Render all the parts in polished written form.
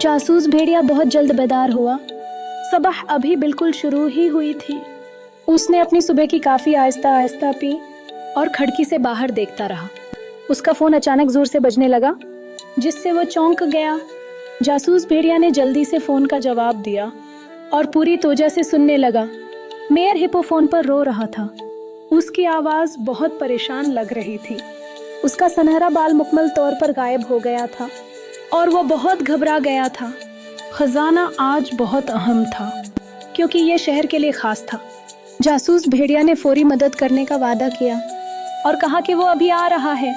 जासूस भेड़िया बहुत जल्द बेदार हुआ। सुबह अभी बिल्कुल शुरू ही हुई थी। उसने अपनी सुबह की काफी आहिस्ता आहिस्ता पी और खिड़की से बाहर देखता रहा। उसका फोन अचानक जोर से बजने लगा, जिससे वो चौंक गया। जासूस भेड़िया ने जल्दी से फोन का जवाब दिया और पूरी तोजा से सुनने लगा। मेयर हिप्पो फोन पर रो रहा था। उसकी आवाज बहुत परेशान लग रही थी। उसका सुनहरा बाल मुकम्मल तौर पर गायब हो गया था और वो बहुत घबरा गया था। खजाना आज बहुत अहम था क्योंकि ये शहर के लिए खास था। जासूस भेड़िया ने फौरी मदद करने का वादा किया और कहा कि वो अभी आ रहा है।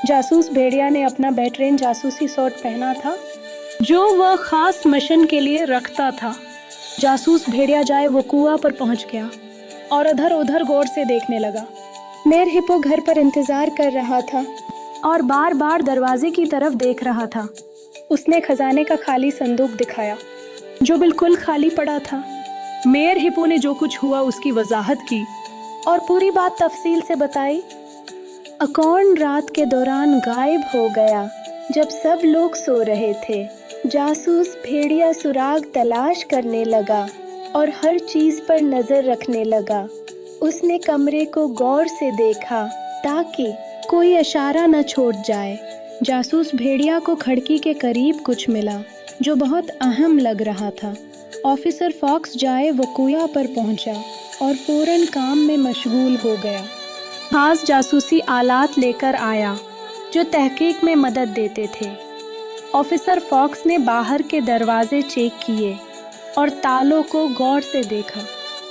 जासूस भेड़िया ने अपना बेहतरीन जासूसी सूट पहना था जो वह खास मिशन के लिए रखता था। जासूस भेड़िया जाए वो कुआं पर पहुंच गया और इधर उधर गौर से देखने लगा। मेयर हिप्पो घर पर इंतजार कर रहा था और बार बार दरवाजे की तरफ देख रहा था। उसने खजाने का खाली संदूक दिखाया जो बिल्कुल खाली पड़ा था। मेयर हिप्पो ने जो कुछ हुआ उसकी वजाहत की और पूरी बात तफसील से बताई। अकॉर्न रात के दौरान गायब हो गया जब सब लोग सो रहे थे। जासूस भेड़िया सुराग तलाश करने लगा और हर चीज पर नजर रखने लगा। उसने कमरे को गौर से देखा ताकि कोई इशारा न छोड़ जाए। जासूस भेड़िया को खिड़की के करीब कुछ मिला जो बहुत अहम लग रहा था। ऑफिसर फॉक्स जाए वो कुआं पर पहुंचा और फौरन काम में मशगूल हो गया। खास जासूसी आलात लेकर आया जो तहकीक में मदद देते थे। ऑफिसर फॉक्स ने बाहर के दरवाजे चेक किए और तालों को गौर से देखा।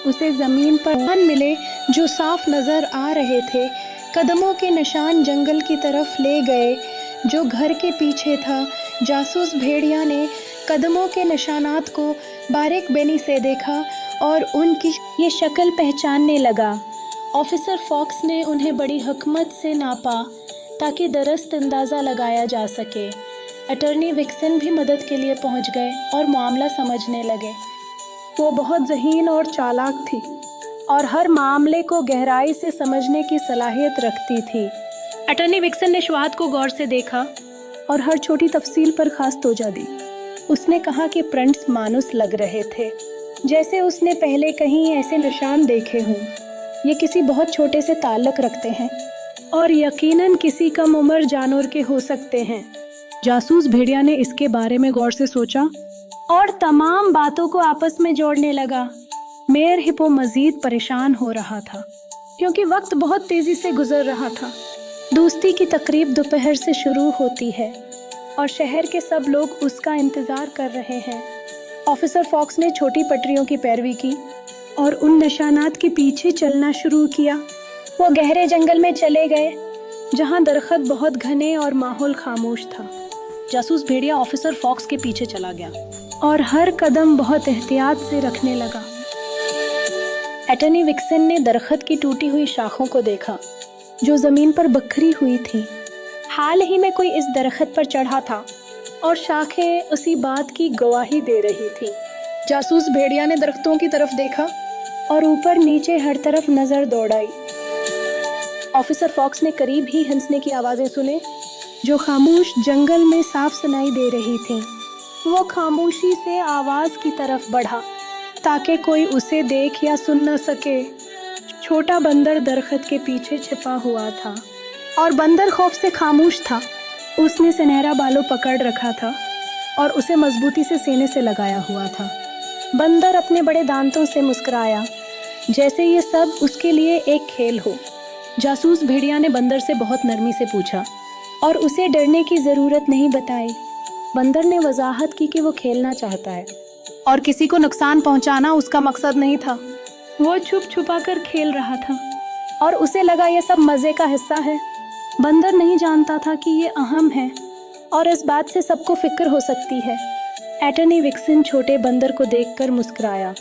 उसे जमीन पर निशान मिले जो साफ नजर आ रहे थे। कदमों के निशान जंगल की तरफ ले गए जो घर के पीछे था। जासूस भेड़िया ने कदमों के निशानात को बारीक बेनी से देखा और उनकी ये शक्ल पहचानने लगा। ऑफिसर फॉक्स ने उन्हें बड़ी हिकमत से नापा ताकि दरस्त अंदाज़ा लगाया जा सके। अटॉर्नी विक्सन भी मदद के लिए पहुंच गए और मामला समझने लगे। वो बहुत ज़हीन और चालाक थी और हर मामले को गहराई से समझने की सलाहियत रखती थी। अटॉर्नी विक्सन ने शुहाद को गौर से देखा और हर छोटी तफसील पर खास तवज्जो दी। उसने कहा कि प्रिंट्स मानुस लग रहे थे, जैसे उसने पहले कहीं ऐसे निशान देखे हों। ये किसी बहुत छोटे से ताल्लुक रखते हैं और यकीनन किसी कम उम्र जानवर के हो सकते हैं। जासूस भेड़िया ने इसके बारे में गौर से सोचा और तमाम बातों को आपस में जोड़ने लगा। मेयर हिप्पो मजीद परेशान हो रहा था क्योंकि वक्त बहुत तेजी से गुजर रहा था। दोस्ती की तकरीब दोपहर से शुरू होती है और शहर के सब लोग उसका इंतजार कर रहे हैं। ऑफिसर फॉक्स ने छोटी पटरियों की पैरवी की और उन निशानात के पीछे चलना शुरू किया। वो गहरे जंगल में चले गए जहां दरख्त बहुत घने और माहौल खामोश था। जासूस भेड़िया ऑफिसर फॉक्स के पीछे चला गया और हर कदम बहुत एहतियात से रखने लगा। अटॉर्नी विक्सन ने दरख्त की टूटी हुई शाखों को देखा जो जमीन पर बखरी हुई थी। हाल ही में कोई इस दरख्त पर चढ़ा था और शाखें उसी बात की गवाही दे रही थी। जासूस भेड़िया ने दरख्तों की तरफ देखा और ऊपर नीचे हर तरफ नजर दौड़ाई। ऑफिसर फॉक्स ने करीब ही हंसने की आवाजें सुने जो खामोश जंगल में साफ सुनाई दे रही थीं। वो खामोशी से आवाज की तरफ बढ़ा ताकि कोई उसे देख या सुन न सके। छोटा बंदर दरख्त के पीछे छिपा हुआ था और बंदर खौफ से खामोश था। उसने सुनहरा बालों पकड़ रखा था और उसे मजबूती से सीने से लगाया हुआ था। बंदर अपने बड़े दांतों से मुस्कुराया जैसे ये सब उसके लिए एक खेल हो। जासूस भेड़िया ने बंदर से बहुत नरमी से पूछा और उसे डरने की जरूरत नहीं बताई। बंदर ने वजाहत की कि वो खेलना चाहता है और किसी को नुकसान पहुंचाना उसका मकसद नहीं था। वो छुप छुपा कर खेल रहा था और उसे लगा ये सब मजे का हिस्सा है। बंदर नहीं जानता था कि ये अहम है और इस बात से सबको फिक्र हो सकती है। अटॉर्नी विक्सन छोटे बंदर को देखकर मुस्कुराया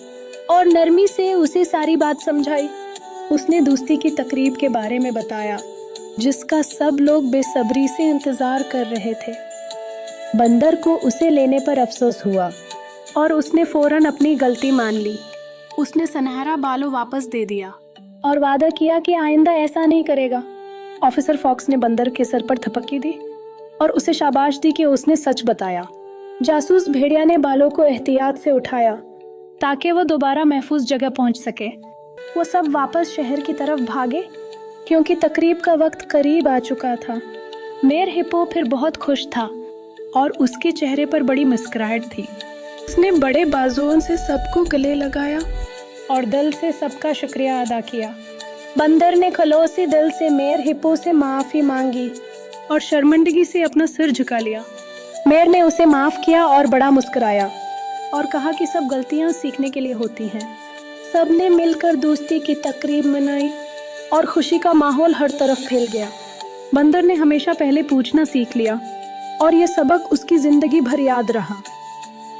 और नरमी से उसे सारी बात समझाई। उसने दोस्ती की तकरीब के बारे में बताया जिसका सब लोग बेसब्री से इंतजार कर रहे थे। बंदर को उसे लेने पर अफसोस हुआ और उसने फौरन अपनी गलती मान ली। उसने सुनहरा बालों वापस दे दिया और वादा किया कि आइंदा ऐसा नहीं करेगा। ऑफिसर फॉक्स ने बंदर के सर पर थपकी दी और उसे शाबाश दी कि उसने सच बताया। जासूस भेड़िया ने बालों को एहतियात से उठाया ताकि वो दोबारा महफूज जगह पहुंच सके। वो सब वापस शहर की तरफ भागे क्योंकि तकरीब का वक्त करीब आ चुका था। मेयर हिप्पो फिर बहुत खुश था और उसके चेहरे पर बड़ी मुस्कुराहट थी। उसने बड़े बाजुओं से सबको गले लगाया और दिल से सबका शुक्रिया अदा किया। बंदर ने खलौसी दिल से मेयर हिप्पो से माफ़ी मांगी और शर्मिंदगी से अपना सिर झुका लिया। मेयर ने उसे माफ़ किया और बड़ा मुस्कुराया और कहा कि सब गलतियां सीखने के लिए होती हैं। सब ने मिलकर दोस्ती की तकरीब मनाई और खुशी का माहौल हर तरफ फैल गया। बंदर ने हमेशा पहले पूछना सीख लिया और यह सबक उसकी ज़िंदगी भर याद रहा।